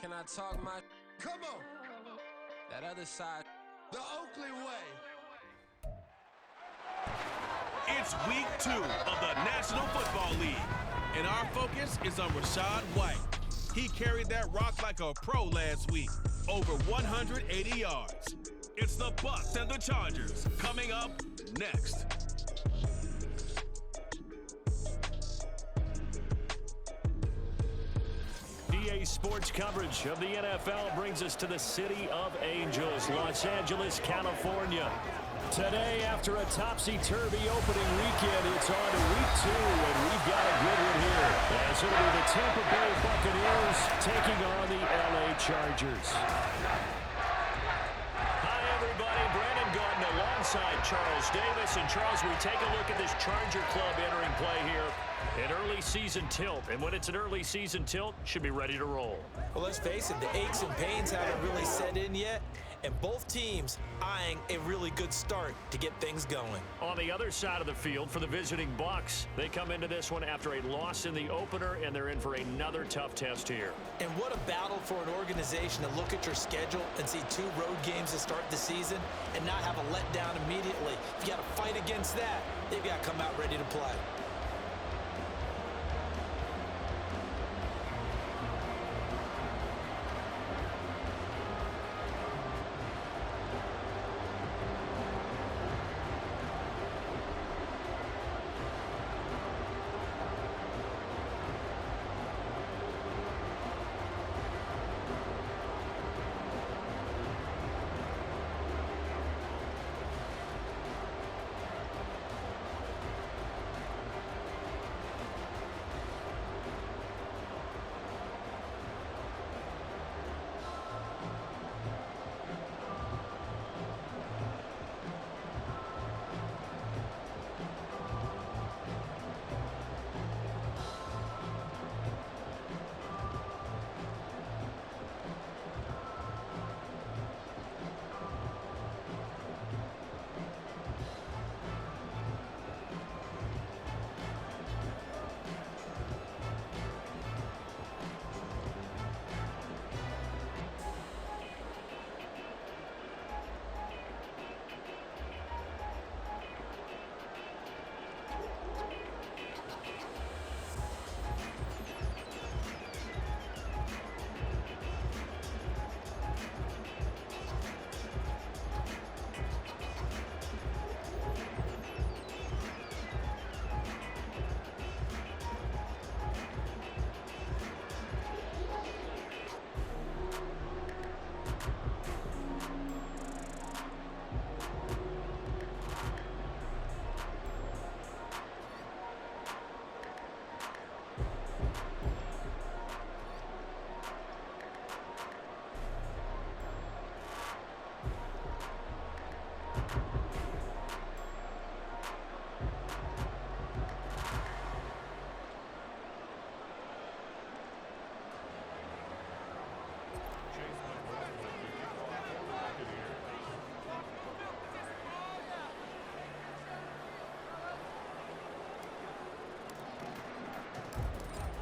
Can I talk my? Come on. That other side. The Oakley way. It's week 2 of the National Football League, and our focus is on Rachaad White. He carried that rock like a pro last week, over 180 yards. It's the Bucs and the Chargers coming up next. EA Sports coverage of the NFL brings us to the City of Angels, Los Angeles, California. Today, after a topsy-turvy opening weekend, it's on to week 2, and we've got a good one here. As it'll be the Tampa Bay Buccaneers taking on the LA Chargers. Hi, everybody. Brandon Gordon alongside Charles Davis. And, Charles, we take a look at this Charger club entering play here. An early season tilt, and when it's an early season tilt, should be ready to roll. Well, let's face it, the aches and pains haven't really set in yet, and both teams eyeing a really good start to get things going. On the other side of the field for the visiting Bucs, they come into this one after a loss in the opener, and they're in for another tough test here. And what a battle for an organization to look at your schedule and see 2 road games to start the season and not have a letdown immediately. If you got to fight against that, they've got to come out ready to play.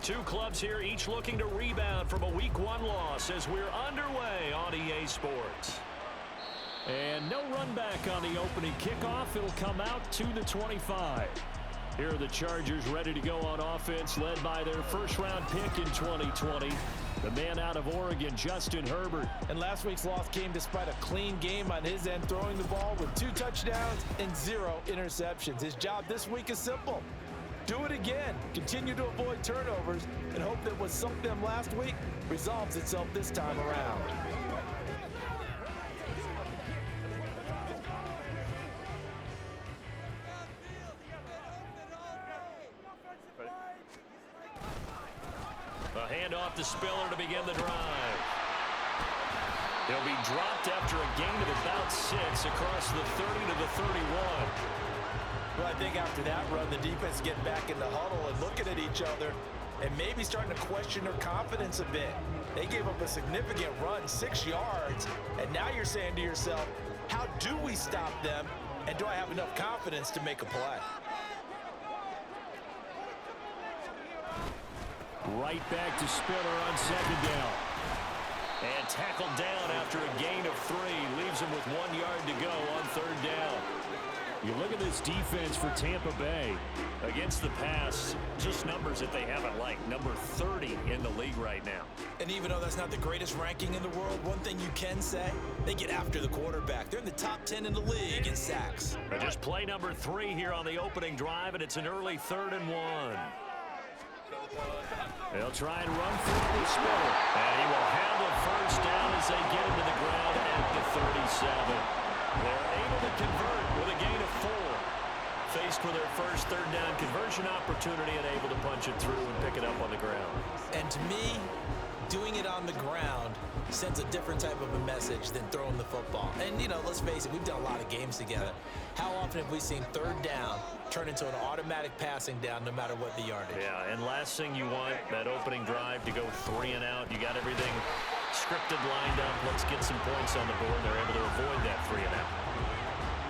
Two clubs here, each looking to rebound from a Week 1 loss as we're underway on EA Sports. And no run back on the opening kickoff. It'll come out to the 25. Here are the Chargers ready to go on offense, led by their first-round pick in 2020, the man out of Oregon, Justin Herbert. And last week's loss came despite a clean game on his end, throwing the ball with 2 touchdowns and 0 interceptions. His job this week is simple. Do it again. Continue to avoid turnovers and hope that what sunk them last week resolves itself this time around. A handoff to Spiller to begin the drive. He'll be dropped after a gain of about 6 across the 30 to the 31. Well, I think after that run, the defense get back in the huddle and looking at each other and maybe starting to question their confidence a bit. They gave up a significant run, 6 yards, and now you're saying to yourself, how do we stop them, and do I have enough confidence to make a play? Right back to Spiller on second down. And tackled down after a gain of 3. Leaves him with 1 yard to go on 3rd down. You look at this defense for Tampa Bay. Against the pass, just numbers that they haven't liked. Number 30 in the league right now. And even though that's not the greatest ranking in the world, one thing you can say, they get after the quarterback. They're in the top 10 in the league in sacks. Just play number 3 here on the opening drive, and it's an early 3rd and 1. They'll try and run through with Spiller. And he will handle 1st down as they get him to the ground at the 37. They're able to convert with a gain of 4. Faced with their first 3rd down conversion opportunity and able to punch it through and pick it up on the ground. And to me, doing it on the ground sends a different type of a message than throwing the football. And, you know, let's face it, we've done a lot of games together. How often have we seen 3rd down turn into an automatic passing down no matter what the yardage? Yeah, and last thing you want, that opening drive to go 3 and out. You got everything scripted, lined up. Let's get some points on the board. They're able to avoid that 3 and out.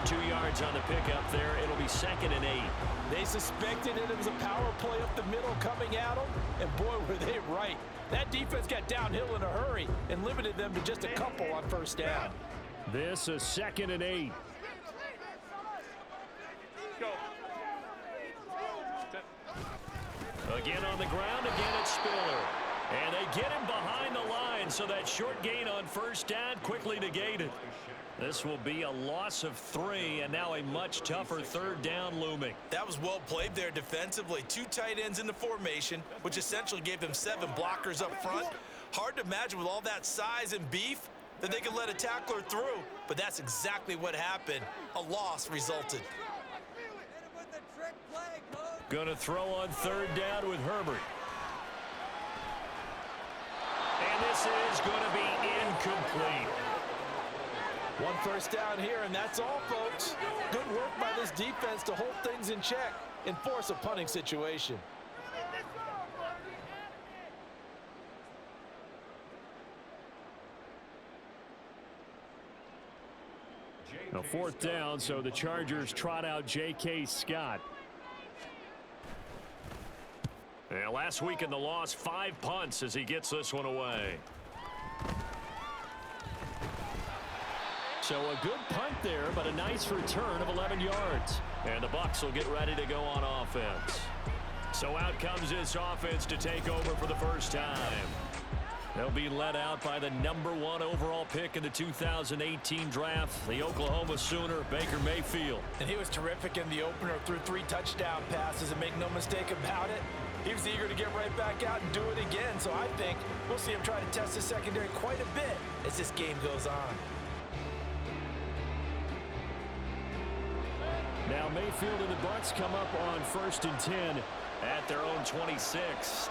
2 yards on the pickup there. It'll be 2nd and 8. They suspected it was a power play up the middle coming at them, and boy, were they right. That defense got downhill in a hurry and limited them to just a couple on 1st down. This is 2nd and 8. Again on the ground, again it's Spiller. And they get him behind the line, so that short gain on 1st down quickly negated. This will be a loss of 3, and now a much tougher 3rd down looming. That was well played there defensively. 2 tight ends in the formation, which essentially gave them 7 blockers up front. Hard to imagine with all that size and beef that they could let a tackler through, but that's exactly what happened. A loss resulted. Going to throw on 3rd down with Herbert. And this is going to be incomplete. 1 first down here, and that's all, folks. Good work by this defense to hold things in check and force a punting situation. A 4th down, so the Chargers trot out J.K. Scott. Yeah, last week in the loss, 5 punts as he gets this one away. So a good punt there, but a nice return of 11 yards. And the Bucs will get ready to go on offense. So out comes this offense to take over for the first time. They'll be led out by the #1 overall pick in the 2018 draft, the Oklahoma Sooner, Baker Mayfield. And he was terrific in the opener, threw 3 touchdown passes, and make no mistake about it, he was eager to get right back out and do it again. So I think we'll see him try to test the secondary quite a bit as this game goes on. Now Mayfield and the Bucs come up on 1st and 10 at their own 26.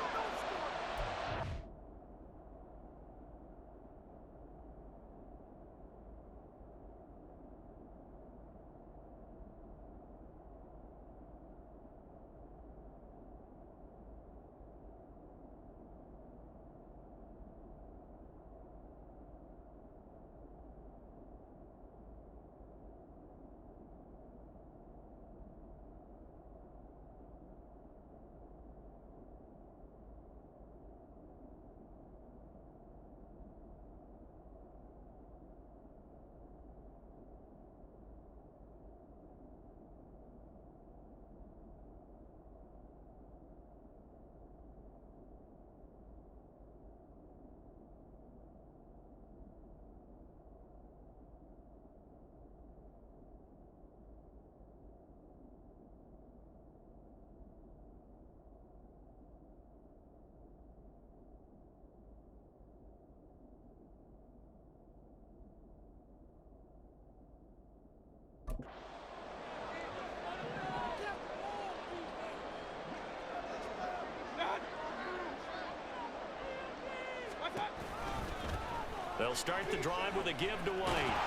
They'll start the drive with a give to White.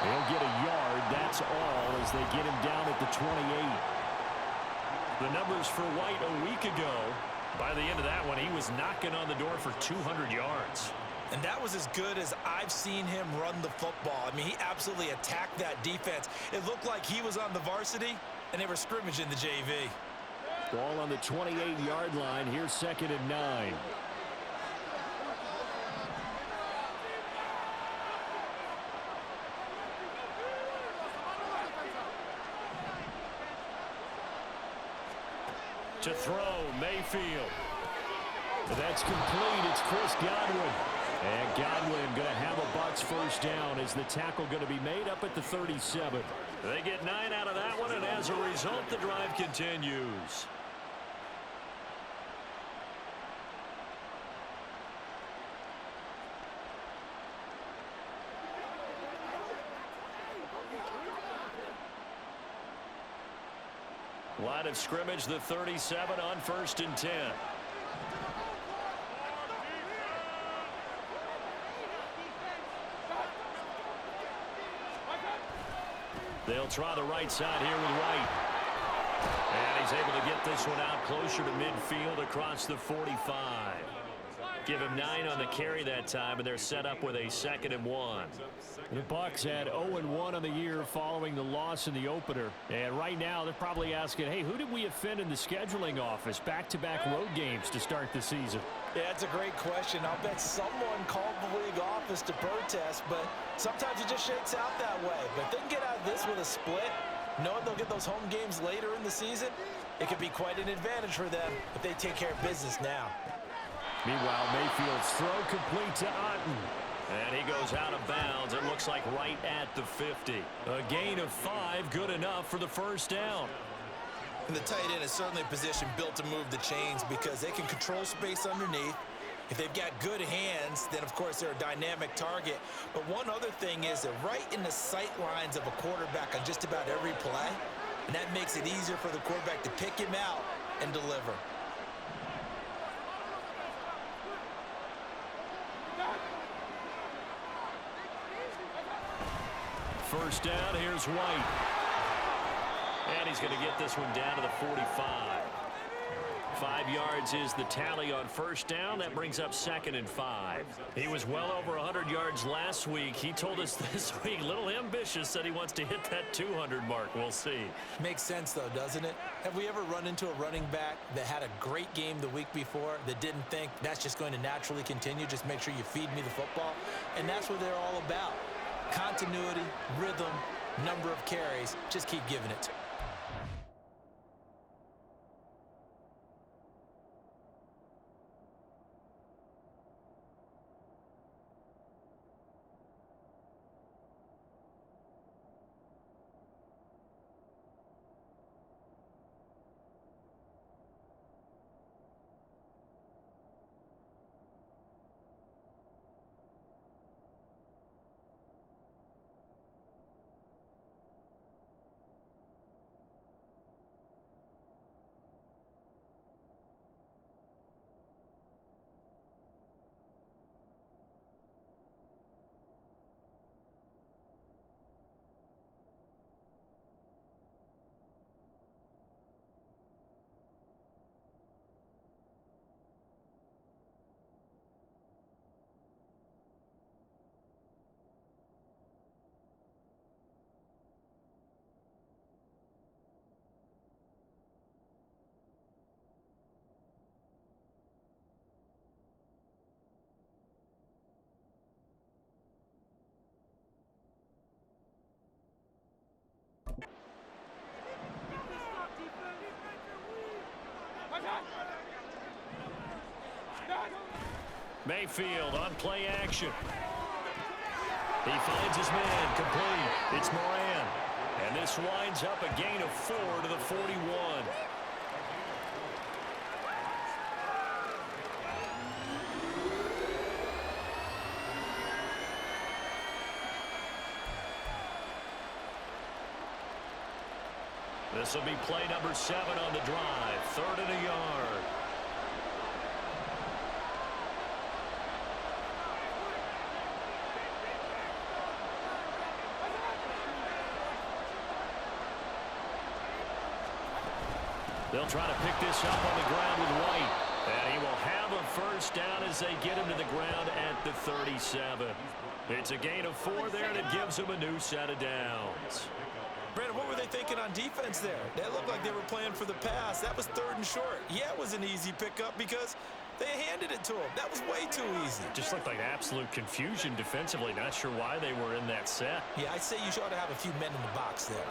They'll get a yard, that's all, as they get him down at the 28. The numbers for White a week ago, by the end of that one, he was knocking on the door for 200 yards. And that was as good as I've seen him run the football. I mean, he absolutely attacked that defense. It looked like he was on the varsity, and they were scrimmaging the JV. Ball on the 28-yard line. Here's 2nd and 9. To throw, Mayfield. That's complete. It's Chris Godwin. And Godwin going to have a Bucs first down as the tackle going to be made up at the 37. They get 9 out of that one, and as a result, the drive continues. Line of scrimmage, the 37 on 1st and 10. They'll try the right side here with White. And he's able to get this one out closer to midfield across the 45. Give him 9 on the carry that time, and they're set up with a 2nd and 1. The Bucs had 0-1 on the year following the loss in the opener. And right now they're probably asking, hey, who did we offend in the scheduling office? Back-to-back road games to start the season. Yeah, that's a great question. I'll bet someone called the league office to protest, but sometimes it just shakes out that way. But if they can get out of this with a split, knowing they'll get those home games later in the season, it could be quite an advantage for them if they take care of business now. Meanwhile, Mayfield's throw complete to Otten. And he goes out of bounds. It looks like right at the 50. A gain of 5, good enough for the first down. And the tight end is certainly a position built to move the chains because they can control space underneath. If they've got good hands, then, of course, they're a dynamic target. But one other thing is they're right in the sight lines of a quarterback on just about every play. And that makes it easier for the quarterback to pick him out and deliver. First down, here's White. And he's going to get this one down to the 45. 5 yards is the tally on first down. That brings up 2nd and 5. He was well over 100 yards last week. He told us this week, a little ambitious, said he wants to hit that 200 mark. We'll see. Makes sense, though, doesn't it? Have we ever run into a running back that had a great game the week before that didn't think that's just going to naturally continue? Just make sure you feed me the football. And that's what they're all about. Continuity, rhythm, number of carries. Just keep giving it. Mayfield on play action. He finds his man, complete. It's Moran. And this winds up a gain of 4 to the 41. This will be play number 7 on the drive. 3rd and a yard. They'll try to pick this up on the ground with White. And he will have a first down as they get him to the ground at the 37. It's a gain of 4 there, and it gives them a new set of downs. Brandon, what were they thinking on defense there? That looked like they were playing for the pass. That was 3rd and short. Yeah, it was an easy pickup because they handed it to him. That was way too easy. Just looked like absolute confusion defensively. Not sure why they were in that set. Yeah, I'd say you ought to have a few men in the box there.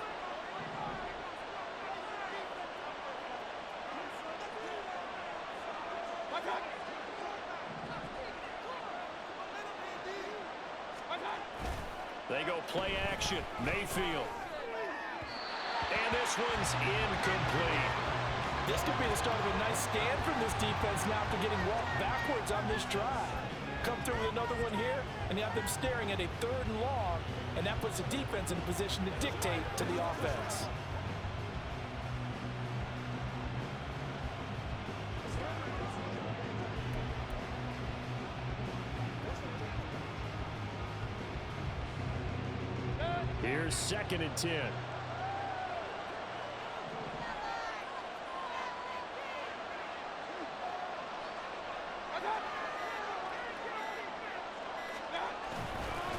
They go play action. Mayfield. And this one's incomplete. This could be the start of a nice stand from this defense now after getting walked backwards on this drive. Come through with another one here, and you have them staring at a 3rd and long, and that puts the defense in a position to dictate to the offense. Here's 2nd and 10.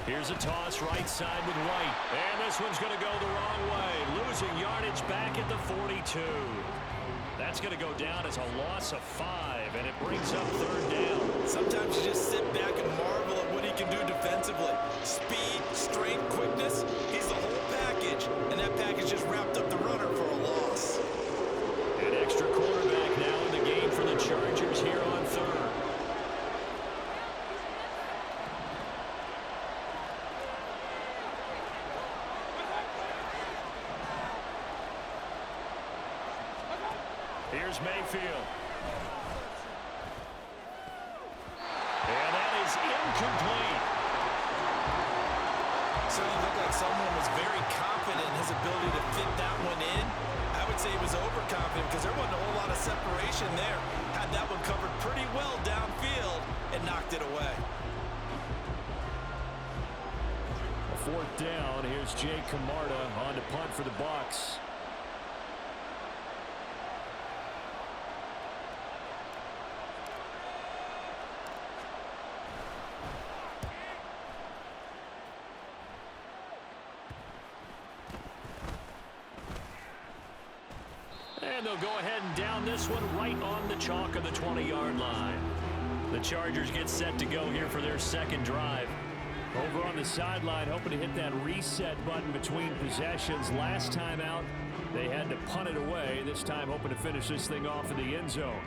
Here's a toss right side with White. And this one's going to go the wrong way. Losing yardage back at the 42. That's going to go down as a loss of 5, and it brings up 3rd down. Sometimes you just sit back and marvel at what he can do defensively. Speed, strength, quickness. He's the whole package, and that package just wrapped up the runner for a loss. An extra quarterback now in the game for the Chargers here on 3rd. Here's Mayfield. And that is incomplete. Certainly looked like someone was very confident in his ability to fit that one in. I would say he was overconfident because there wasn't a whole lot of separation there. Had that one covered pretty well downfield and knocked it away. A 4th down. Here's Jay Camarda on to punt for the Bucs. And they'll go ahead and down this one right on the chalk of the 20-yard line. The Chargers get set to go here for their 2nd drive. Over on the sideline, hoping to hit that reset button between possessions. Last time out, they had to punt it away. This time, hoping to finish this thing off in the end zone.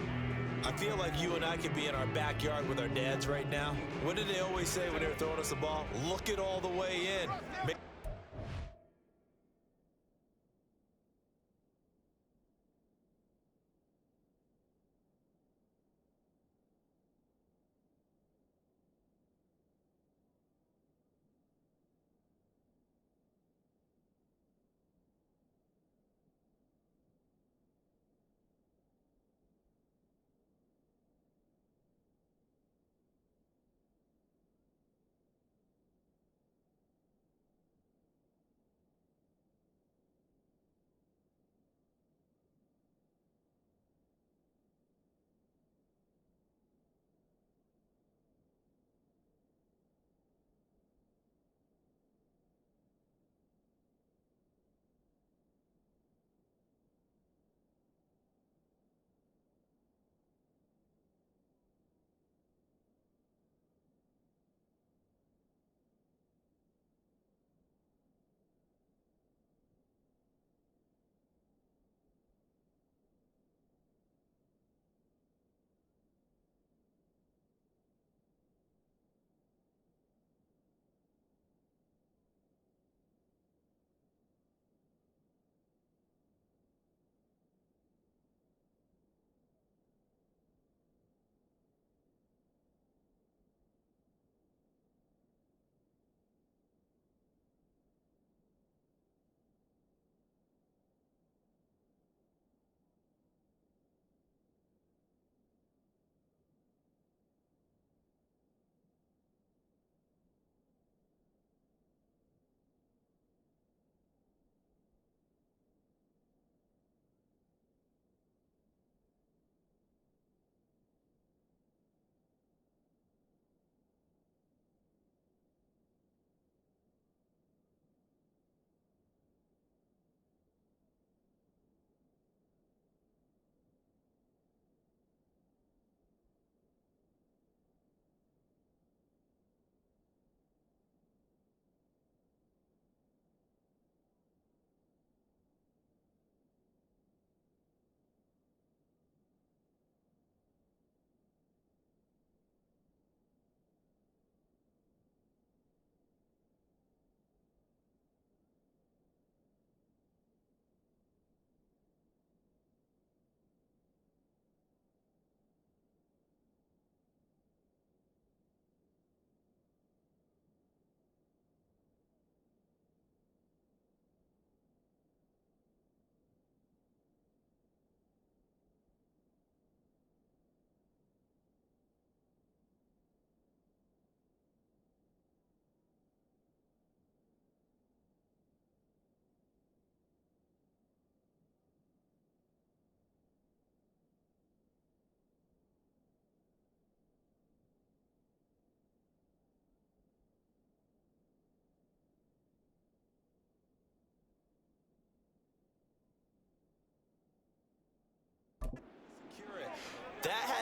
I feel like you and I could be in our backyard with our dads right now. What did they always say when they were throwing us the ball? Look it all the way in.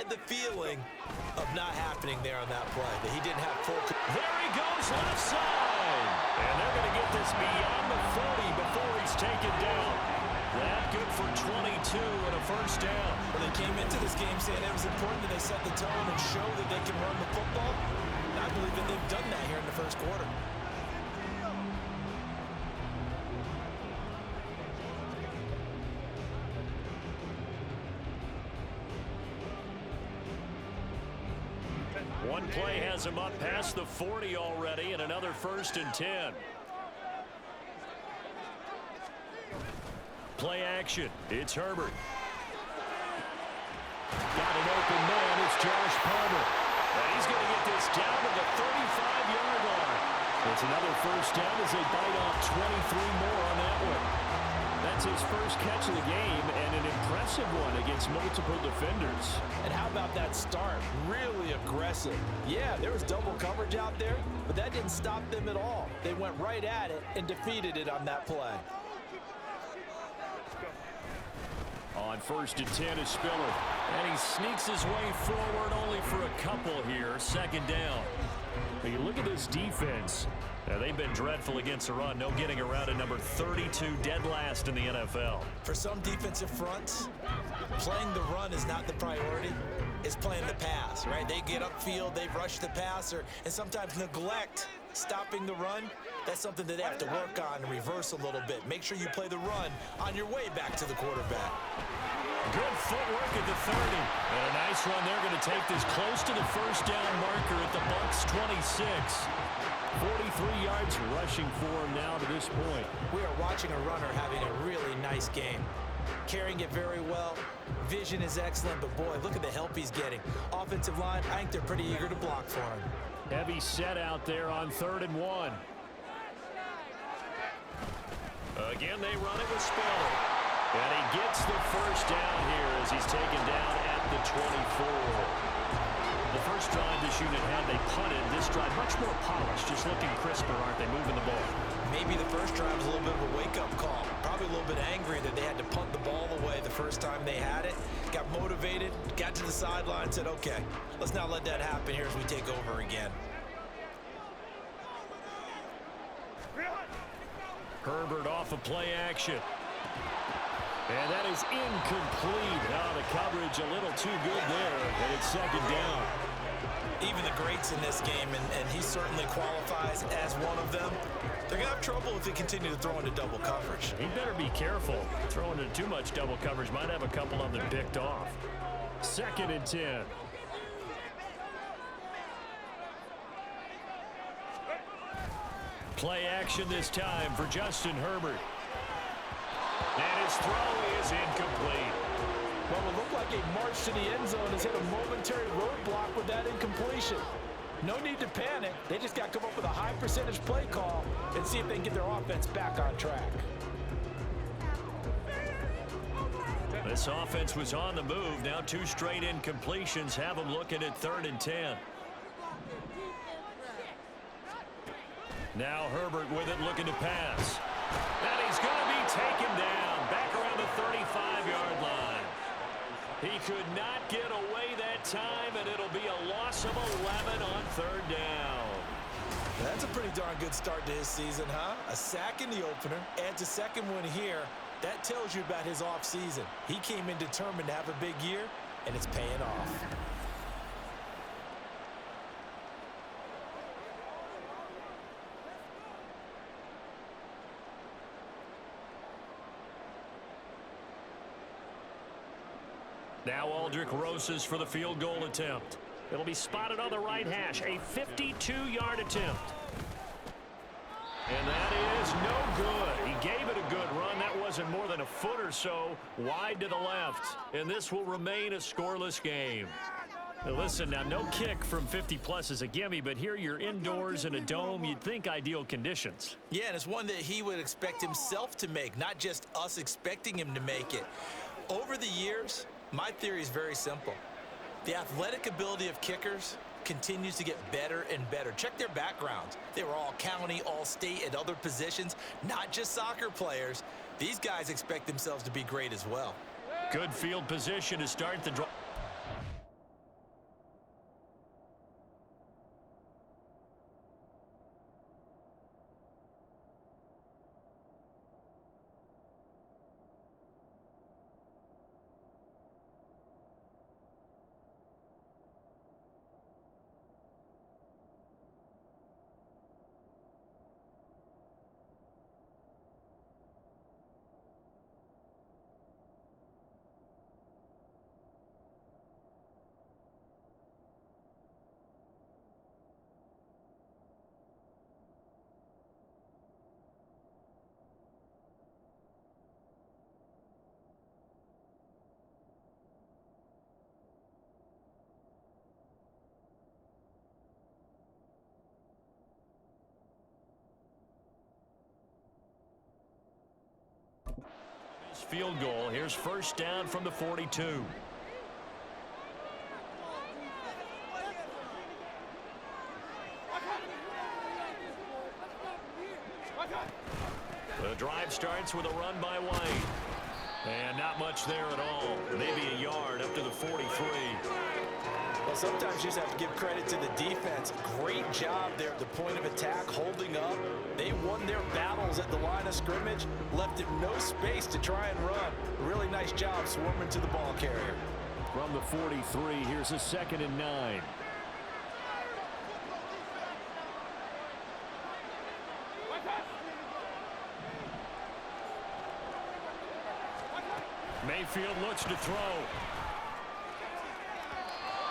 had the feeling of not happening there on that play, that he didn't have full. There he goes, left side. And they're going to get this beyond the 40 before he's taken down. That good for 22 and a first down. Well, they came into this game saying it was important that they set the tone and show that they can run the football. And I believe that they've done that here in the first quarter. One play has him up past the 40 already, and another 1st and 10. Play action. It's Herbert. Got an open man. It's Josh Palmer. And he's going to get this down to the 35-yard line. It's another first down as they bite off 23 more on that one. That's his first catch of the game, and an impressive one against multiple defenders. And how about that start? Really aggressive. Yeah, there was double coverage out there, but that didn't stop them at all. They went right at it and defeated it on that play. On 1st and 10 is Spiller. And he sneaks his way forward only for a couple here. 2nd down. But you look at this defense. They've been dreadful against the run. No getting around at number 32, dead last in the NFL. For some defensive fronts, playing the run is not the priority. It's playing the pass, right? They get upfield, they rush the passer, and sometimes neglect stopping the run. That's something that they have to work on and reverse a little bit. Make sure you play the run on your way back to the quarterback. Good footwork at the 30. And a nice run. They're going to take this close to the first down marker at the Bucs 26. 43 yards rushing for him now to this point. We are watching a runner having a really nice game. Carrying it very well. Vision is excellent, but boy, look at the help he's getting. Offensive line, I think they're pretty eager to block for him. Heavy set out there on 3rd and 1. Again, they run it with Spiller. And he gets the first down here as he's taken down at the 24. The first drive this unit had, they punted. This drive much more polished, just looking crisper, aren't they, moving the ball? Maybe the first drive was a little bit of a wake-up call. Probably a little bit angry that they had to punt the ball away the first time they had it. Got motivated, got to the sideline, said, okay, let's not let that happen here as we take over again. Herbert off of play action. And that is incomplete. Now the coverage a little too good there, and it's 2nd down. Even the greats in this game, and he certainly qualifies as one of them, they're going to have trouble if they continue to throw into double coverage. He better be careful. Throwing into too much double coverage might have a couple of them picked off. 2nd and 10. Play action this time for Justin Herbert. And his throw is incomplete. Well, it looked like a march to the end zone has hit a momentary roadblock with that incompletion. No need to panic. They just got to come up with a high percentage play call and see if they can get their offense back on track. This offense was on the move. Now 2 straight incompletions have them looking at 3rd and 10. Now Herbert with it, looking to pass. And he's going to be taken down back around the 35-yard line. He could not get away that time, and it'll be a loss of 11 on 3rd down. That's a pretty darn good start to his season, huh? A sack in the opener, adds a second one here. That tells you about his offseason. He came in determined to have a big year, and it's paying off. Now Aldrich Rosas for the field goal attempt. It'll be spotted on the right hash. A 52-yard attempt. And that is no good. He gave it a good run. That wasn't more than a foot or so wide to the left. And this will remain a scoreless game. Now listen, now no kick from 50-plus is a gimme, but here you're indoors in a dome. You'd think ideal conditions. Yeah, and it's one that he would expect himself to make, not just us expecting him to make it. Over the years, my theory is very simple. The athletic ability of kickers continues to get better and better. Check their backgrounds. They were all county, all state, at other positions, not just soccer players. These guys expect themselves to be great as well. Good field position to start the drive. field goal. Here's first down from the 42. The drive starts with a run by White. And not much there at all. Maybe a yard up to the 43. Well, sometimes you just have to give credit to the defense. Great job there at the point of attack, holding up. They won their battles at the line of scrimmage, left it no space to try and run. Really nice job swarming to the ball carrier. From the 43, here's a 2nd and 9. Mayfield looks to throw.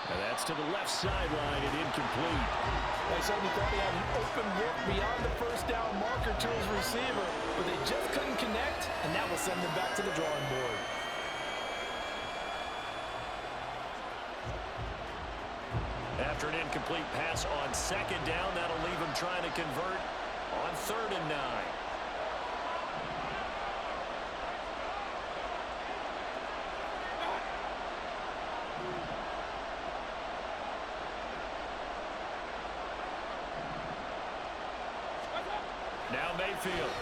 And that's to the left sideline and incomplete. I certainly thought he had an open look beyond the first down marker to his receiver, but they just couldn't connect, and that will send them back to the drawing board. After an incomplete pass on 2nd down, that'll leave him trying to convert on 3rd and 9. Now Mayfield.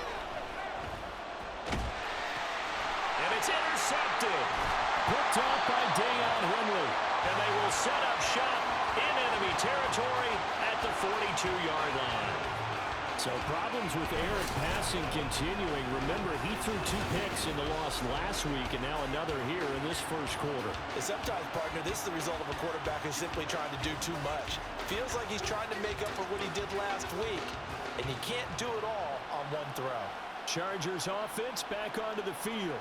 And it's intercepted. Picked off by Deion Henry. And they will set up shop in enemy territory at the 42-yard line. So problems with Eric passing continuing. Remember, he threw 2 picks in the loss last week, and now another here in this first quarter. And sometimes, partner, this is the result of a quarterback who's simply trying to do too much. Feels like he's trying to make up for what he did last week. And he can't do it all on one throw. Chargers offense back onto the field.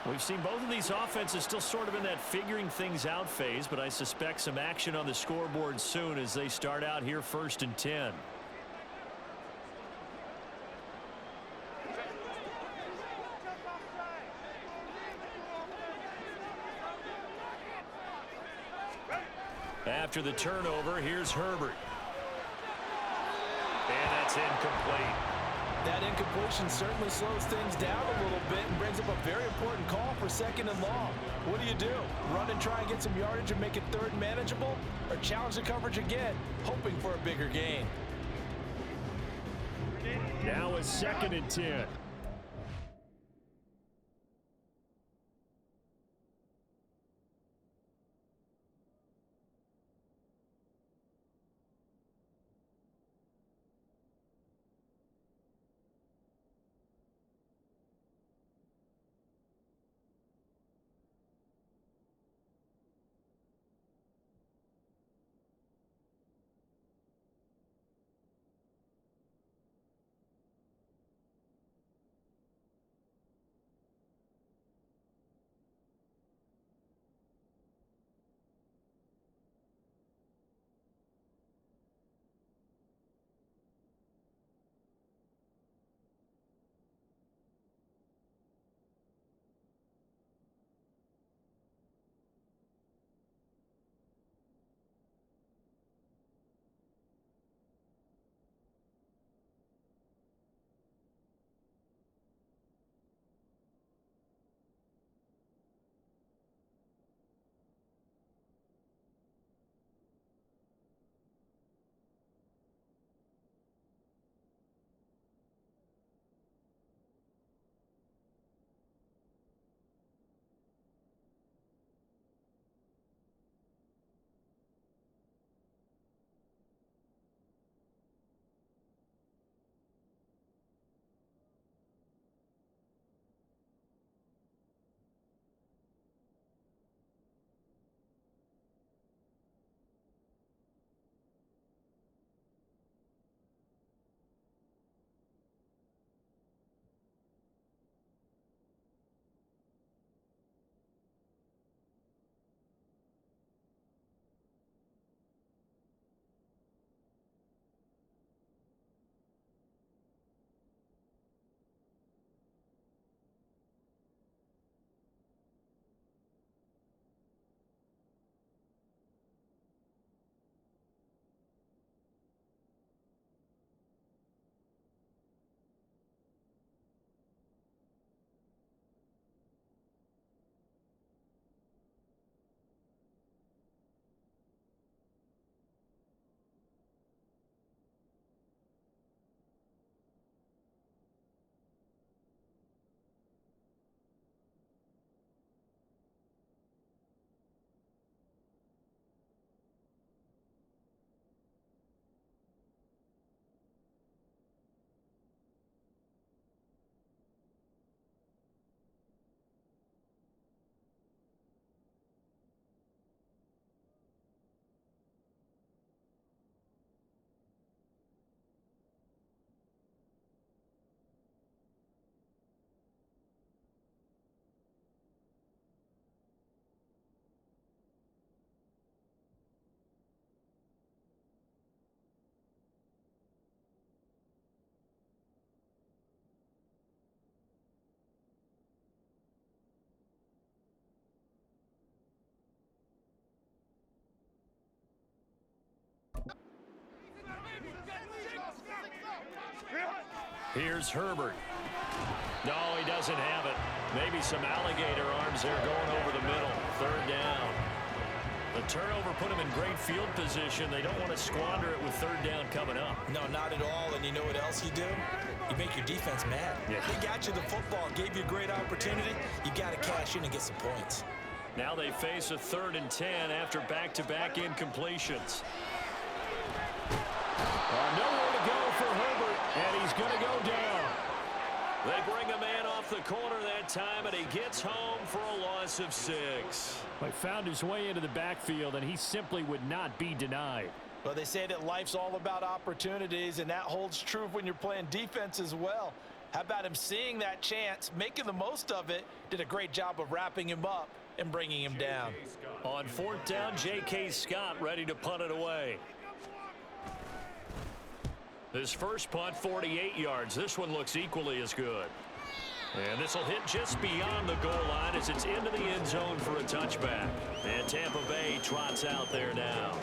We've seen both of these offenses still sort of in that figuring things out phase, but I suspect some action on the scoreboard soon as they start out here 1st and 10. After the turnover, here's Herbert. And that's incomplete. That incompletion certainly slows things down a little bit and brings up a very important call for 2nd and long. What do? Run and try and get some yardage and make it 3rd manageable? Or challenge the coverage again, hoping for a bigger gain? Now a 2nd and 10. Here's Herbert. No, he doesn't have it. Maybe some alligator arms there going over the middle. Third down. The turnover put him in great field position. They don't want to squander it with third down coming up. No, not at all. And you know what else you do? You make your defense mad. Yeah. They got you the football, gave you a great opportunity. You got to cash in and get some points. Now they face a 3rd and 10 after back-to-back incompletions. Nowhere to go for Herbert, and he's going to go down. They bring a man off the corner that time, and he gets home for a loss of 6. He found his way into the backfield, and he simply would not be denied. Well, they say that life's all about opportunities, and that holds true when you're playing defense as well. How about him seeing that chance, making the most of it, did a great job of wrapping him up and bringing him down. On 4th down, J.K. Scott ready to punt it away. His first punt, 48 yards. This one looks equally as good. And this will hit just beyond the goal line as it's into the end zone for a touchback. And Tampa Bay trots out there now.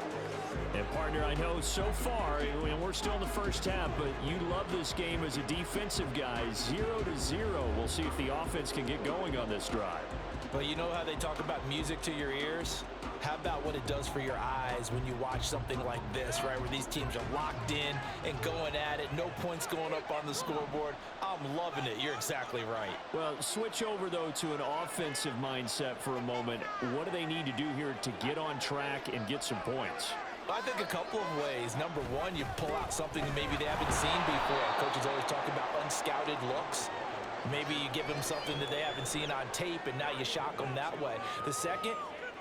And, partner, I know so far, and we're still in the first half, but you love this game as a defensive guy. 0-0. We'll see if the offense can get going on this drive. But you know how they talk about music to your ears? How about what it does for your eyes when you watch something like this, right, where these teams are locked in and going at it, no points going up on the scoreboard? I'm loving it. You're exactly right. Well, switch over, though, to an offensive mindset for a moment. What do they need to do here to get on track and get some points? I think a couple of ways. Number one, you pull out something that maybe they haven't seen before. Coaches always talk about unscouted looks. Maybe you give them something that they haven't seen on tape, and now you shock them that way. The second,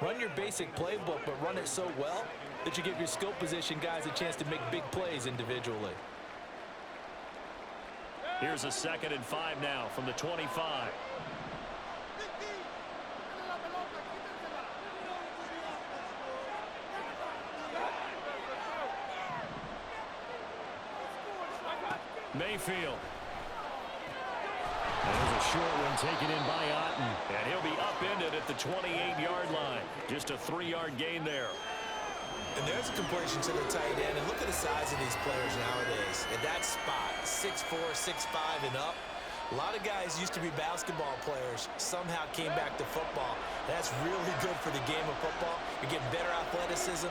run your basic playbook, but run it so well that you give your skill position guys a chance to make big plays individually. Here's a 2nd and 5 now from the 25. Mayfield. There's a short one taken in by Otten. And he'll be upended at the 28-yard line. Just a 3-yard gain there. And there's a completion to the tight end. And look at the size of these players nowadays. At that spot, 6'4", 6'5", and up. A lot of guys used to be basketball players, somehow came back to football. That's really good for the game of football. You're getting better athleticism,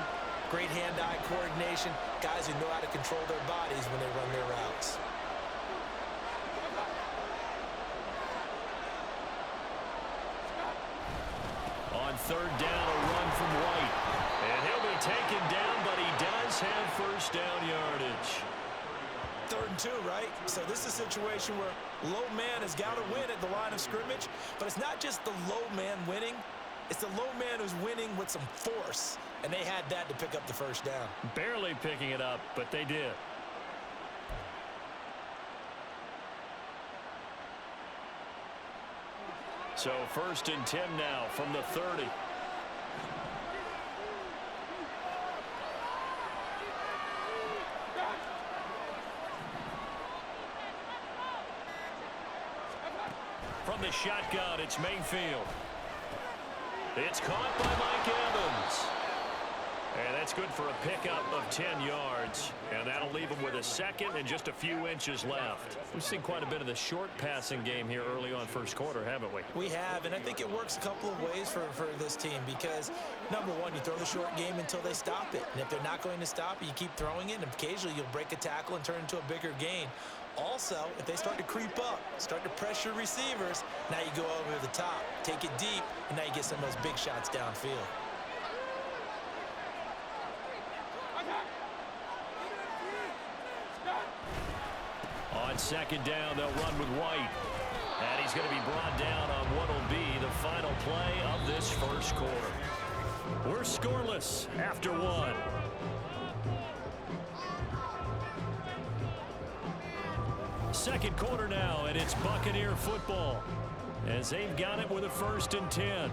great hand-eye coordination, guys who know how to control their bodies when they run their routes. On 3rd down, a run from White. And he'll be taken down, but he does have first down yardage. 3rd and 2, right? So this is a situation where low man has got to win at the line of scrimmage, but it's not just the low man winning. It's the low man who's winning with some force, and they had that to pick up the first down. Barely picking it up, but they did. So 1st and 10 now from the 30. From the shotgun, it's Mayfield. It's caught by Mike Evans. And that's good for a pickup of 10 yards. And that'll leave him with a 2nd and just a few inches left. We've seen quite a bit of the short passing game here early on first quarter, haven't we? We have, and I think it works a couple of ways for this team because, number one, you throw the short game until they stop it. And if they're not going to stop it, you keep throwing it, and occasionally you'll break a tackle and turn it into a bigger gain. Also, if they start to creep up, start to pressure receivers, now you go over the top, take it deep, and now you get some of those big shots downfield. On 2nd down, they'll run with White. And he's going to be brought down on what will be the final play of this first quarter. We're scoreless after 1. Second quarter now, and it's Buccaneer football as they've got it with a 1st and 10.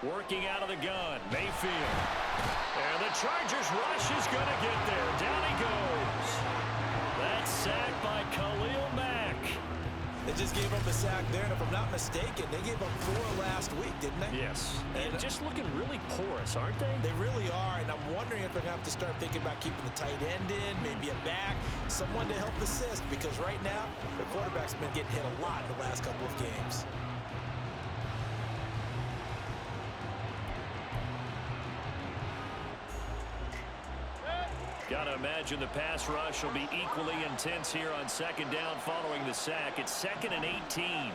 Working out of the gun, Mayfield. And the Chargers rush is going to get there. Down he goes. That's sacked by Khalil Mack. They just gave up a sack there, and if I'm not mistaken, they gave up 4 last week, didn't they? Yes. And just looking really porous, aren't they? They really are, and I'm wondering if they're going to have to start thinking about keeping the tight end in, maybe a back, someone to help assist, because right now, their quarterback's been getting hit a lot in the last couple of games. Got to imagine the pass rush will be equally intense here on second down following the sack. It's 2nd and 18.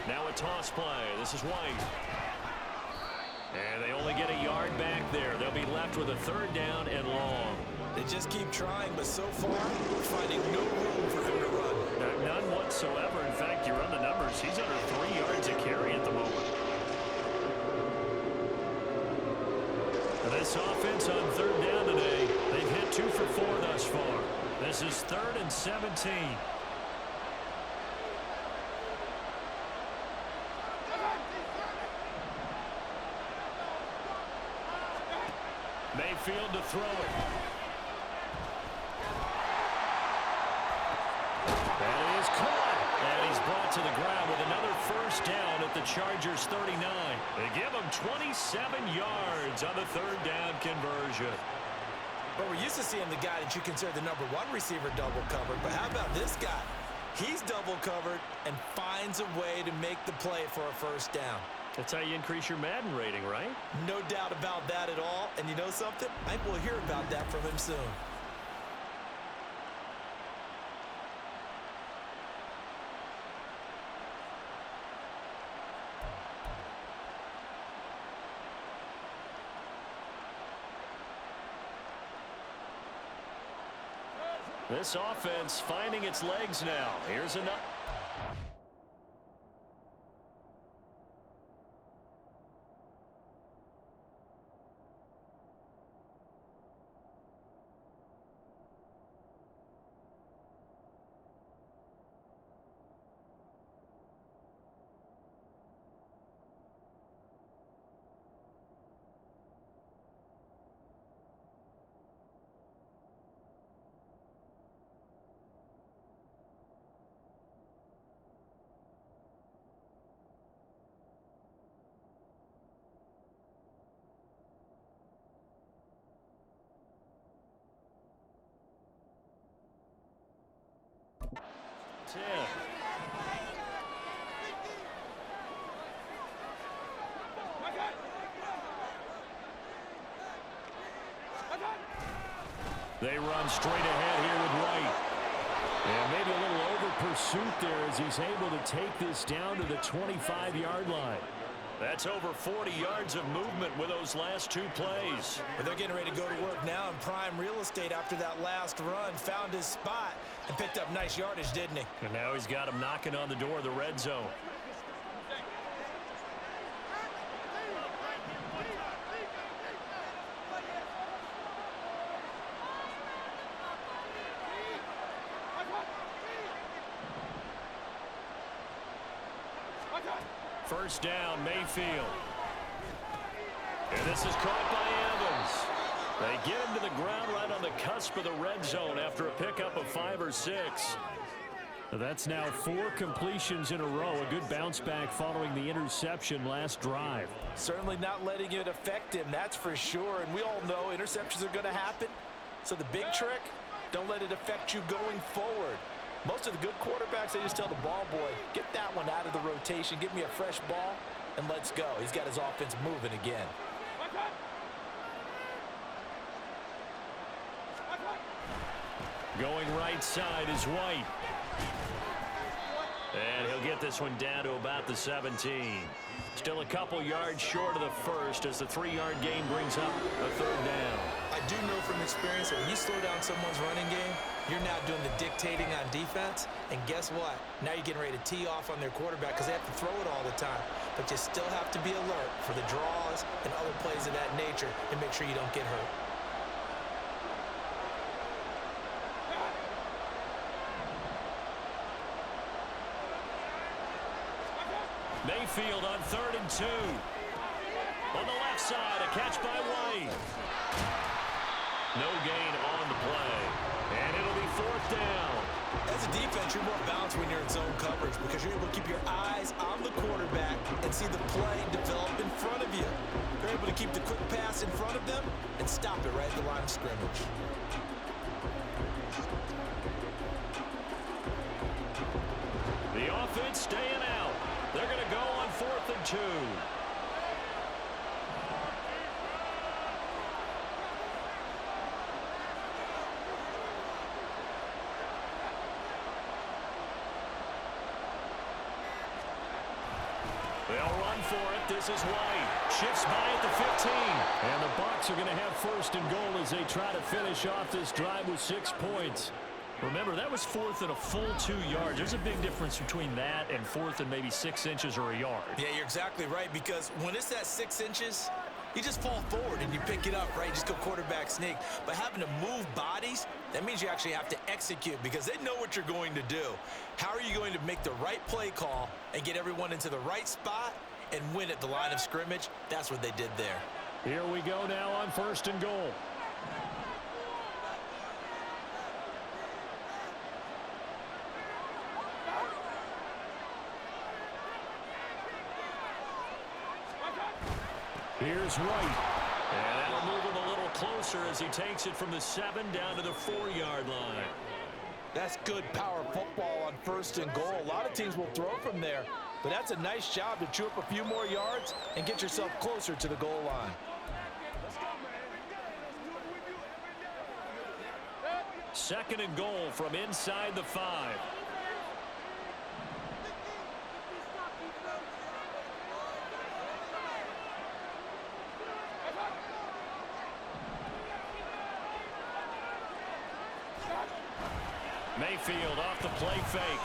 Now a toss play. This is White. And they only get a yard back there. They'll be left with a 3rd down and long. They just keep trying, but so far, we're finding no room for him to run. None whatsoever. In fact, you run the numbers. He's under 3 yards a carry at the moment. And this offense on 3rd down today, they've hit 2 for 4 thus far. This is 3rd and 17. Mayfield to throw it. That is caught. And he's brought to the ground with another 1st down at the Chargers' 39. They give him 27 yards on the 3rd down conversion. But we're used to seeing the guy that you consider the #1 receiver double covered. But how about this guy? He's double covered and finds a way to make the play for a 1st down. That's how you increase your Madden rating, right? No doubt about that at all. And you know something? I think we'll hear about that from him soon. This offense finding its legs now. Here's another. They run straight ahead here with White. And maybe a little over pursuit there as he's able to take this down to the 25-yard line. That's over 40 yards of movement with those last 2 plays. But they're getting ready to go to work now in prime real estate after that last run. Found his spot and picked up nice yardage, didn't he? And now he's got him knocking on the door of the red zone. First down, Mayfield. And this is caught by Evans. They get him to the ground right on the cusp of the red zone after a pickup of 5 or 6. That's now 4 completions in a row. A good bounce back following the interception last drive. Certainly not letting it affect him, that's for sure. And we all know interceptions are going to happen. So the big trick, don't let it affect you going forward. Most of the good quarterbacks, they just tell the ball boy, get that one out of the rotation, give me a fresh ball, and let's go. He's got his offense moving again. Going right side is White. And he'll get this one down to about the 17. Still a couple yards short of the first as the 3-yard gain brings up a 3rd down. I do know from experience that when you slow down someone's running game, you're now doing the dictating on defense. And guess what? Now you're getting ready to tee off on their quarterback because they have to throw it all the time. But you still have to be alert for the draws and other plays of that nature and make sure you don't get hurt. Mayfield on 3rd and 2. On the left side, a catch by White. No gain on the play. And it'll be 4th down. As a defense, you're more balanced when you're in zone coverage because you're able to keep your eyes on the quarterback and see the play develop in front of you. You're able to keep the quick pass in front of them and stop it right at the line of scrimmage. The offense staying out. They're going to go on 4th and 2. They'll run for it. This is White. Shifts by at the 15. And the Bucs are going to have 1st and goal as they try to finish off this drive with 6 points. Remember, that was 4th and a full 2 yards. There's a big difference between that and 4th and maybe 6 inches or a yard. Yeah, you're exactly right, because when it's that 6 inches, you just fall forward and you pick it up, right? You just go quarterback sneak. But having to move bodies, that means you actually have to execute because they know what you're going to do. How are you going to make the right play call and get everyone into the right spot and win at the line of scrimmage? That's what they did there. Here we go now on 1st and goal. Here's White. And that'll move him a little closer as he takes it from the 7 down to the 4-yard line. That's good power football on 1st and goal. A lot of teams will throw from there, but that's a nice job to chew up a few more yards and get yourself closer to the goal line. Second and goal from inside the 5. Mayfield off the play fake.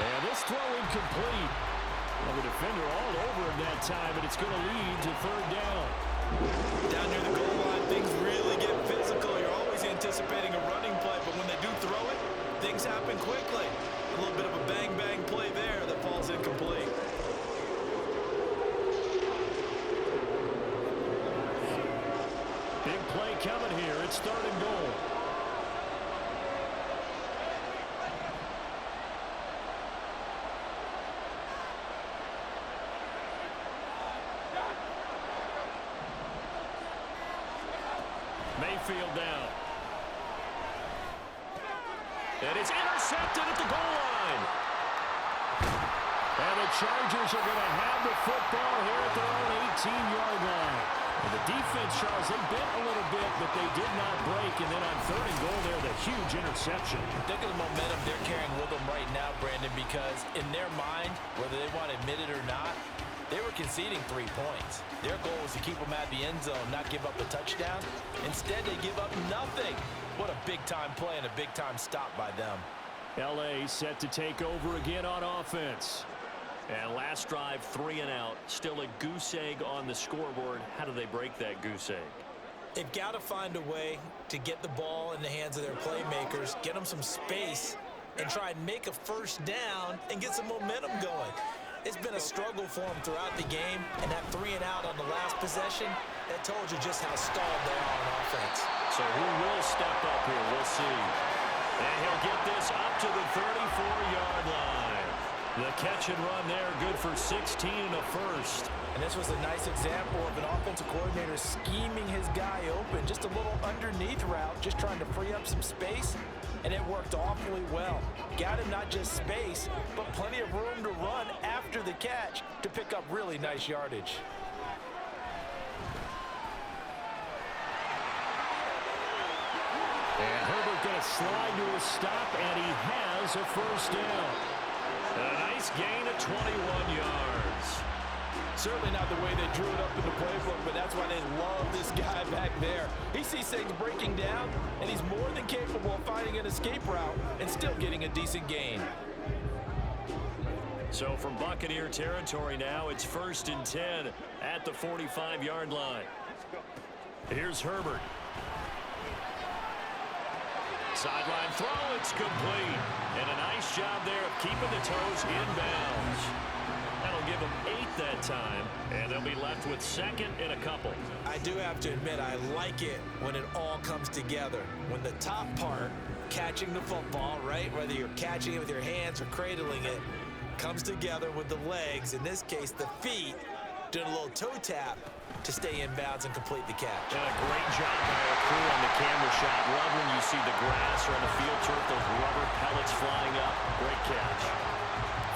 And this throw incomplete. Well, the defender all over him that time, and it's going to lead to 3rd down. Down near the goal line, things really get physical. You're always anticipating a running play, but when they do throw it, things happen quickly. A little bit of a bang-bang play there that falls incomplete. Big play coming here. It's 3rd and goal. Mayfield down. And it's intercepted at the goal line. And the Chargers are going to have the football here at their own 18-yard line. And the defense, Charles, they bent a little bit, but they did not break. And then on 3rd and goal there, the huge interception. Think of the momentum they're carrying with them right now, Brandon, because in their mind, whether they want to admit it or not, they were conceding 3 points. Their goal was to keep them at the end zone, not give up a touchdown. Instead, they give up nothing. What a big-time play and a big-time stop by them. L.A. set to take over again on offense. And last drive, 3 and out. Still a goose egg on the scoreboard. How do they break that goose egg? They've got to find a way to get the ball in the hands of their playmakers, get them some space, and try and make a 1st down and get some momentum going. It's been a struggle for them throughout the game, and that 3 and out on the last possession, that told you just how stalled they are on offense. So who will step up here? We'll see. And he'll get this up to the 34-yard line. The catch and run there, good for 16 and a 1st. And this was a nice example of an offensive coordinator scheming his guy open. Just a little underneath route, just trying to free up some space, and it worked awfully well. Got him not just space, but plenty of room to run after the catch to pick up really nice yardage. And Herbert going to slide to a stop, and he has a 1st down. A nice gain of 21 yards. Certainly not the way they drew it up in the playbook, but that's why they love this guy back there. He sees things breaking down, and he's more than capable of finding an escape route and still getting a decent gain. So from Buccaneer territory now, it's 1st and 10 at the 45-yard line. Here's Herbert. Sideline throw, it's complete. And a nice job there of keeping the toes inbounds. time, and they'll be left with second and a couple. I do have to admit, I like it when it all comes together. When the top part, catching the football, right, whether you're catching it with your hands or cradling it, comes together with the legs, in this case the feet, doing a little toe tap to stay in bounds and complete the catch. And a great job by our crew on the camera shot. Love when you see the grass or on the field turf, those rubber pellets flying up. Great catch.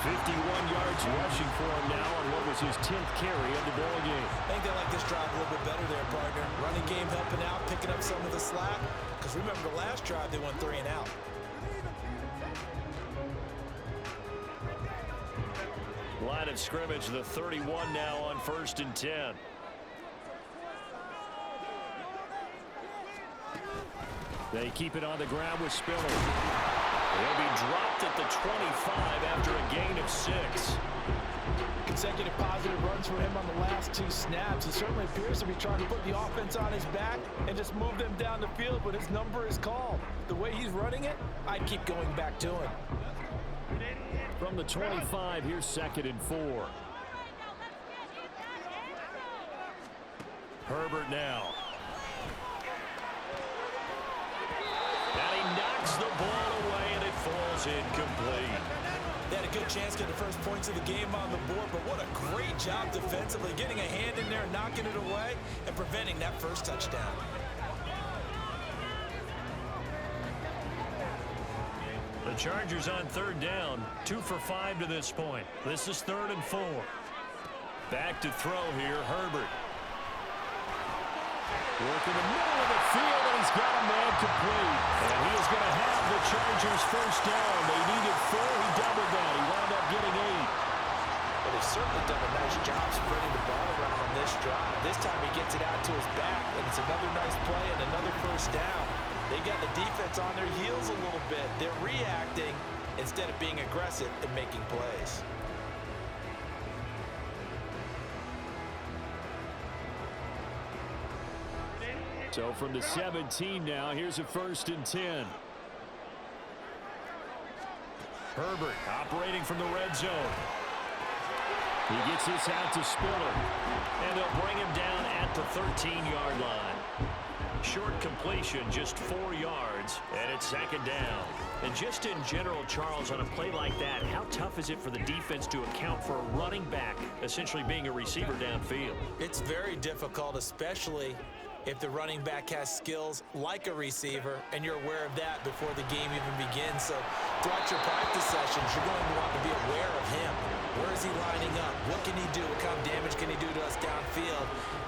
51 yards rushing for him now on what was his 10th carry of the ball game. I think they like this drive a little bit better there, partner. Running game helping out, picking up some of the slack. Because remember the last drive, they went 3 and out. Line of scrimmage, the 31 now on 1st and 10. They keep it on the ground with Spiller. He'll be dropped at the 25 after a gain of 6. Consecutive positive runs for him on the last 2 snaps. He certainly appears to be trying to put the offense on his back and just move them down the field, but his number is called. The way he's running it, I'd keep going back to him. From the 25, here's 2nd and 4. Herbert now. And he knocks the ball away, and it falls incomplete. They had a good chance to get the first points of the game on the board, but what a great job defensively, getting a hand in there, knocking it away, and preventing that first touchdown. The Chargers on 3rd down, 2 for 5 to this point. This is 3rd and 4. Back to throw here, Herbert. Work in the middle of the field, and he's got a man complete. And he is going to have the Chargers first down. They needed 4. He doubled that. He wound up getting 8. But they've certainly done a nice job spreading the ball around on this drive. This time he gets it out to his back, and it's another nice play and another first down. They got the defense on their heels a little bit. They're reacting instead of being aggressive and making plays. So from the 17 now, here's a 1st and 10. Herbert operating from the red zone. He gets this out to Spiller. And they'll bring him down at the 13-yard line. Short completion, just 4 yards, and it's 2nd down. And just in general, Charles, on a play like that, how tough is it for the defense to account for a running back essentially being a receiver downfield? It's very difficult, especially if the running back has skills like a receiver, and you're aware of that before the game even begins. So throughout your practice sessions, you're going to want to be aware of him. Where is he lining up? What can he do? What kind of damage can he do to us downfield?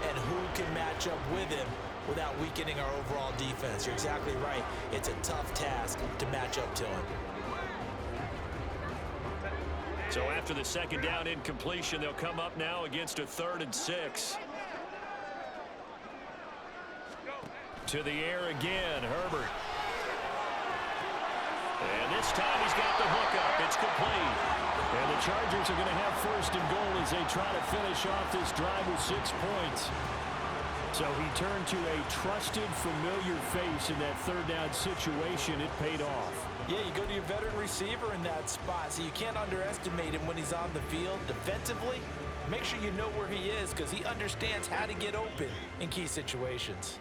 And who can match up with him without weakening our overall defense? You're exactly right. It's a tough task to match up to him. So after the 2nd down incompletion, they'll come up now against a 3rd and 6. To the air again, Herbert. And this time he's got the hook up. It's complete. And the Chargers are going to have 1st and goal as they try to finish off this drive with 6 points. So he turned to a trusted, familiar face in that 3rd down situation. It paid off. Yeah, you go to your veteran receiver in that spot, so you can't underestimate him when he's on the field. Defensively, make sure you know where he is because he understands how to get open in key situations.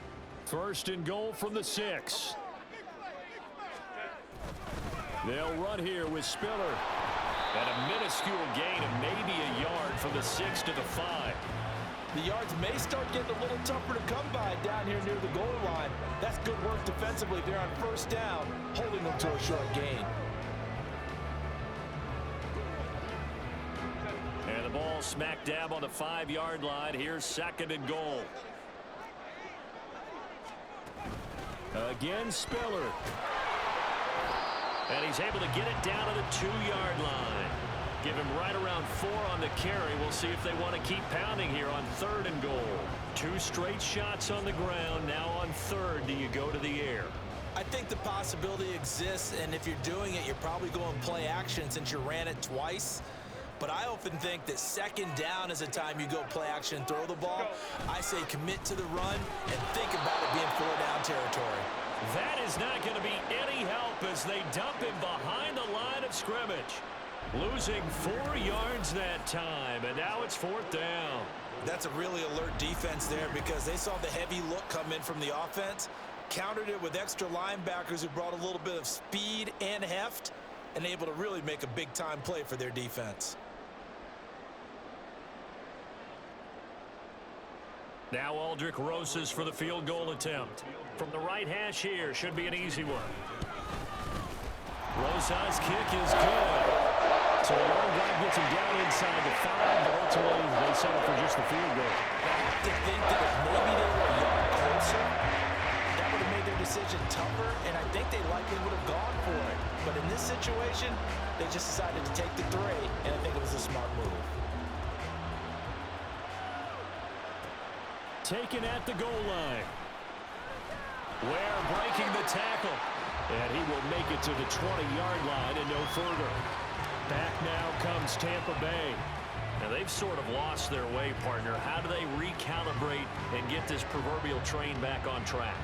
1st and goal from the 6. They'll run here with Spiller. And a minuscule gain of maybe a yard from the 6 to the 5. The yards may start getting a little tougher to come by down here near the goal line. That's good work defensively. They're on 1st down, holding them to a short gain. And the ball smack dab on the 5-yard line. Here's 2nd and goal. Again, Spiller. And he's able to get it down to the 2-yard line. Give him right around 4 on the carry. We'll see if they want to keep pounding here on 3rd and goal. 2 straight shots on the ground. Now on 3rd, do you go to the air? I think the possibility exists, and if you're doing it, you're probably going play action since you ran it twice. But I often think that 2nd down is a time you go play action and throw the ball. I say commit to the run and think about it being 4-down territory. That is not going to be any help as they dump him behind the line of scrimmage. Losing 4 yards that time, and now it's 4th down. That's a really alert defense there because they saw the heavy look come in from the offense, countered it with extra linebackers who brought a little bit of speed and heft, and able to really make a big-time play for their defense. Now Aldrick Rosas for the field goal attempt. From the right hash here, should be an easy one. Rosas' kick is good. So the long drive gets him down inside the 5, but ultimately they settle for just the field goal. I have to think that if maybe they were a yard closer, that would have made their decision tougher, and I think they likely would have gone for it. But in this situation, they just decided to take the 3, and I think it was a smart move. Taken at the goal line. Ware breaking the tackle. And he will make it to the 20-yard line and no further. Back now comes Tampa Bay. Now they've sort of lost their way, partner. How do they recalibrate and get this proverbial train back on track?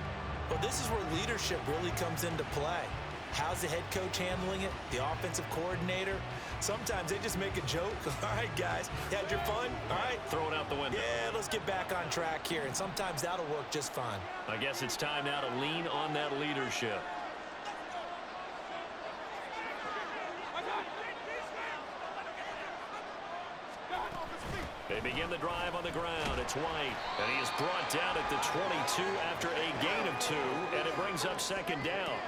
Well, this is where leadership really comes into play. How's the head coach handling it? The offensive coordinator? Sometimes they just make a joke. All right, guys, you had your fun? All right. Throw it out the window. Yeah, let's get back on track here, and sometimes that'll work just fine. I guess it's time now to lean on that leadership. They begin the drive on the ground. It's White, and he is brought down at the 22 after a gain of 2, and it brings up 2nd down.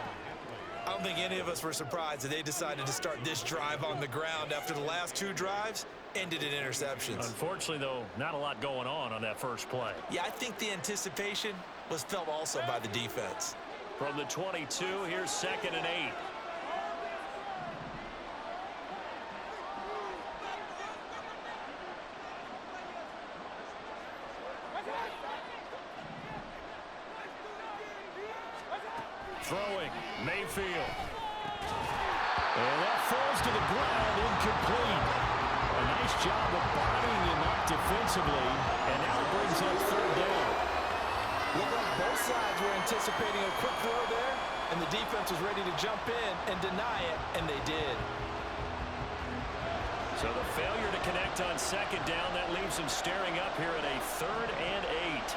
I don't think any of us were surprised that they decided to start this drive on the ground after the last 2 drives ended in interceptions. Unfortunately, though, not a lot going on that first play. Yeah, I think the anticipation was felt also by the defense. From the 22, here's 2nd and 8. Throwing, Mayfield. And that falls to the ground, incomplete. A nice job of bodying him up defensively, and now it brings up 3rd down. Looked like both sides were anticipating a quick throw there, and the defense was ready to jump in and deny it, and they did. So the failure to connect on 2nd down, that leaves him staring up here at a 3rd and 8.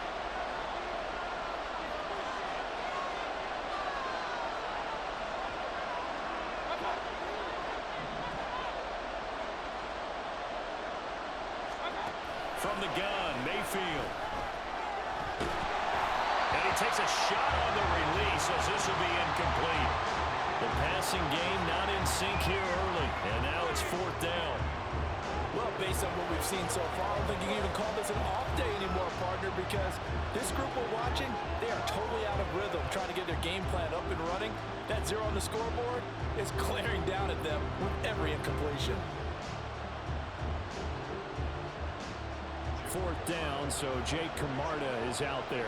From the gun, Mayfield. And he takes a shot on the release as this will be incomplete. The passing game not in sync here early, and now it's 4th down. Well, based on what we've seen so far, I don't think you can even call this an off day anymore, partner, because this group we're watching, they are totally out of rhythm, trying to get their game plan up and running. That 0 on the scoreboard is glaring down at them with every incompletion. 4th down, so Jake Camarda is out there.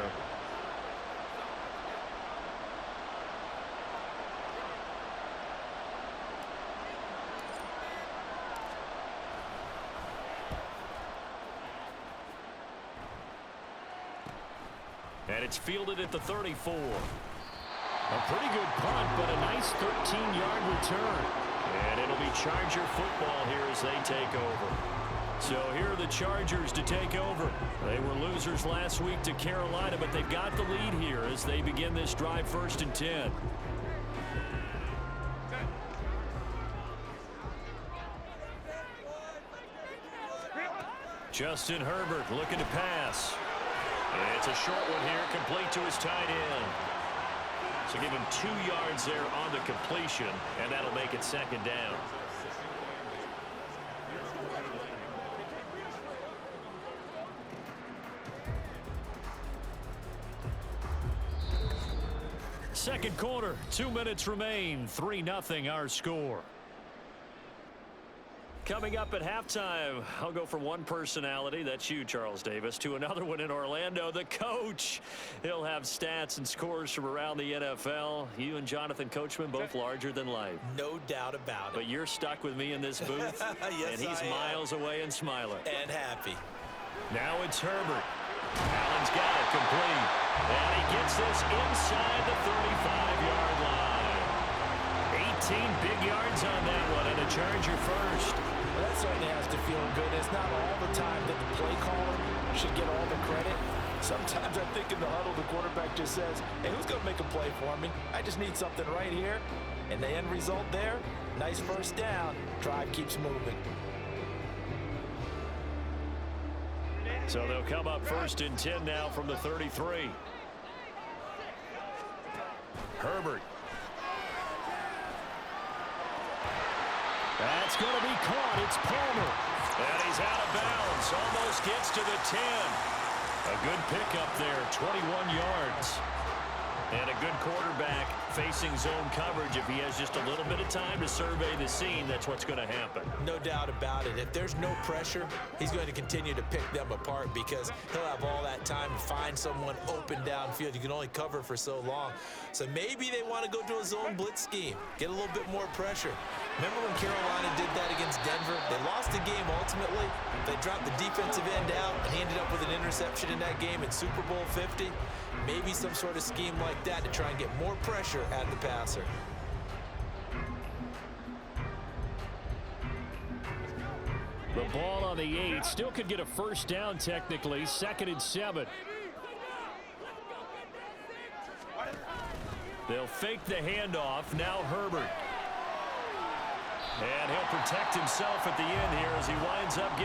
And it's fielded at the 34. A pretty good punt, but a nice 13-yard return. And it'll be Charger football here as they take over. So here are the Chargers to take over. They were losers last week to Carolina, but they've got the lead here as they begin this drive 1st and 10. Justin Herbert looking to pass. It's a short one here, complete to his tight end. So give him 2 yards there on the completion, and that'll make it 2nd down. Second quarter, 2 minutes remain, 3-0 our score. Coming up at halftime, I'll go from one personality, that's you, Charles Davis, to another one in Orlando, the coach. He'll have stats and scores from around the NFL. You and Jonathan Coachman, both larger than life. No doubt about it. But you're stuck with me in this booth, yes, and he's miles away and smiling. And happy. Now it's Herbert. Allen's got it complete. And he gets this inside the 35-yard line. big yards on that one, and a Charger first. Well, that certainly has to feel good. It's not all the time that the play caller should get all the credit. Sometimes I think in the huddle, the quarterback just says, hey, who's going to make a play for me? I just need something right here. And the end result there, nice first down. Drive keeps moving. So they'll come up 1st and 10 now from the 33. Herbert. That's going to be caught. It's Palmer. And he's out of bounds. Almost gets to the 10. A good pickup there, 21 yards. And a good quarterback facing zone coverage. If he has just a little bit of time to survey the scene, that's what's going to happen. No doubt about it. If there's no pressure, he's going to continue to pick them apart because he'll have all that time to find someone open downfield. You can only cover for so long. So maybe they want to go to a zone blitz scheme, get a little bit more pressure. Remember when Carolina did that against Denver? They lost the game ultimately. They dropped the defensive end out, and he ended up with an interception in that game in Super Bowl 50. Maybe some sort of scheme like that to try and get more pressure at the passer. The ball on the 8. Still could get a first down technically. 2nd and 7. They'll fake the handoff. Now Herbert. And he'll protect himself at the end here as he winds up getting